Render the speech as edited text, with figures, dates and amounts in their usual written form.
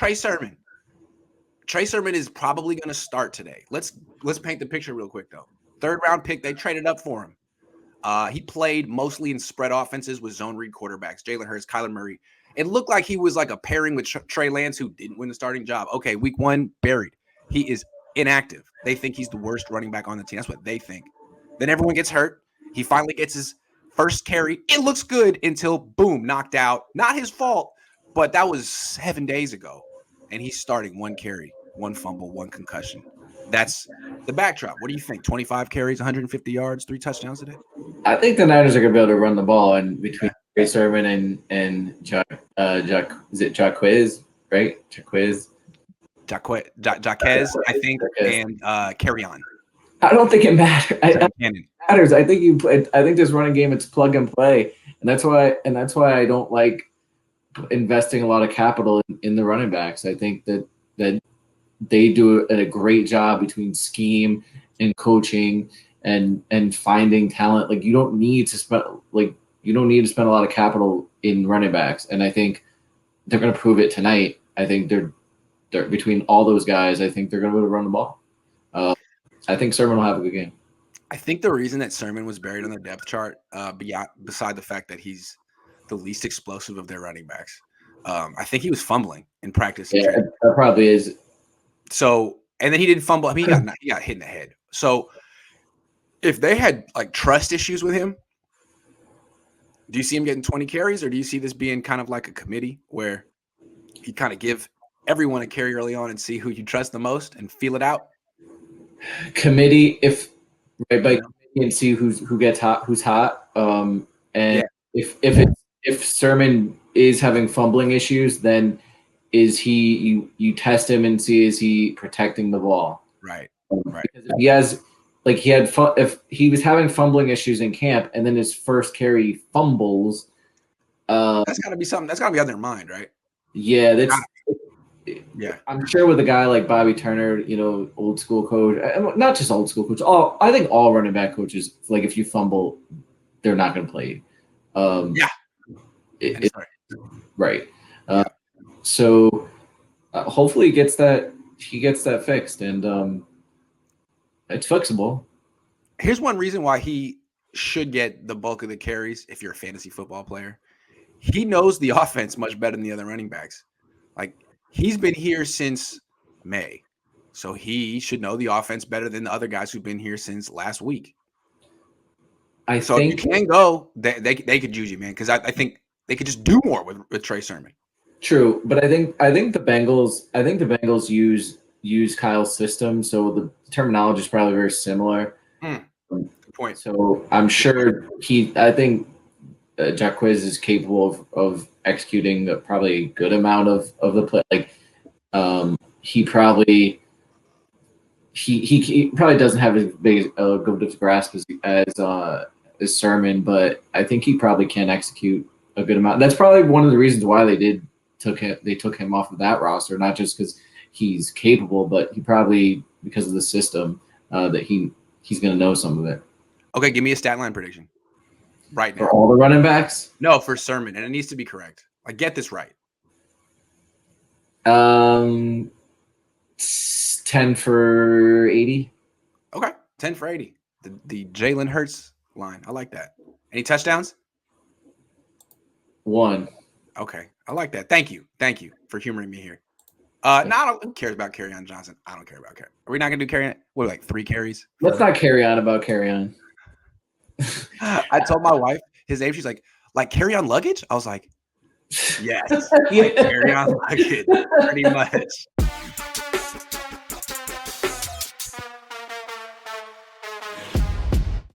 Trey Sermon. Trey Sermon is probably going to start today. Let's paint the picture real quick, though. 3rd round pick, they traded up for him. He played mostly in spread offenses with zone read quarterbacks, Jalen Hurts, Kyler Murray. It looked like he was like a pairing with Trey Lance, who didn't win the starting job. Okay, week 1, buried. He is inactive. They think he's the worst running back on the team. That's what they think. Then everyone gets hurt. He finally gets his first carry. It looks good until, boom, knocked out. Not his fault, but that was 7 days ago. And he's starting 1 carry, 1 fumble, 1 concussion. That's the backdrop. What do you think? 25 carries, 150 yards, 3 touchdowns today? I think the Niners are going to be able to run the ball, and between Trey Sermon and is it Jaquez, right? Jaquez, I think, and carry on. I don't think it matters. It matters. I think this running game, it's plug and play, and that's why I don't like investing a lot of capital in the running backs. I think that they do a great job between scheme and coaching and finding talent. Like you don't need to spend a lot of capital in running backs, and I think they're going to prove it tonight. I think they're between all those guys. I think they're going to be able to run the ball. I think Sermon will have a good game. I think the reason that Sermon was buried on the depth chart, beside the fact that he's the least explosive of their running backs, I think he was fumbling in practice. Yeah, that probably is. So, and then he didn't fumble. I mean, he got hit in the head. So, if they had like trust issues with him, do you see him getting 20 carries, or do you see this being kind of like a committee where he kind of give everyone a carry early on and see who you trust the most and feel it out? Committee, and see who gets hot, who's hot. If Sermon is having fumbling issues, then is he you test him and see is he protecting the ball? Right. Because if he has if he was having fumbling issues in camp and then his first carry fumbles, that's got to be something. That's got to be on their mind, right? Yeah, I'm sure with a guy like Bobby Turner, old school coach, not just old school coach. I think all running back coaches, like if you fumble, they're not going to play you. Right. So hopefully he gets that fixed, and it's flexible. Here's one reason why he should get the bulk of the carries if you're a fantasy football player. He knows the offense much better than the other running backs. Like, he's been here since May, so he should know the offense better than the other guys who've been here since last week. If you can go, they could use you, man, because I think they could just do more with Trey Sermon. True, but I think the Bengals use Kyle's system, so the terminology is probably very similar. Good point. So I'm sure I think Jaquez is capable of executing probably a good amount of the play. Like he probably doesn't have as big a good grasp as Sermon, but I think he probably can execute a good amount. That's probably one of the reasons why they took him off of that roster, not just because he's capable, but he probably because of the system that he's going to know some of it. Okay, give me a stat line prediction right now. For all the running backs? No, for Sermon, and it needs to be correct. I get this right. 10 for 80. Okay, 10 for 80. The Jalen Hurts line. I like that. Any touchdowns? 1. Okay, I like that. Thank you for humoring me here. Who cares about Kerryon Johnson? I don't care about Kerryon. Are we not going to do Kerryon? What, like 3 carries? Let's not carry on about Kerryon. I told my wife his name. She's like Kerryon luggage? I was like, yes. Like Kerryon luggage, pretty much.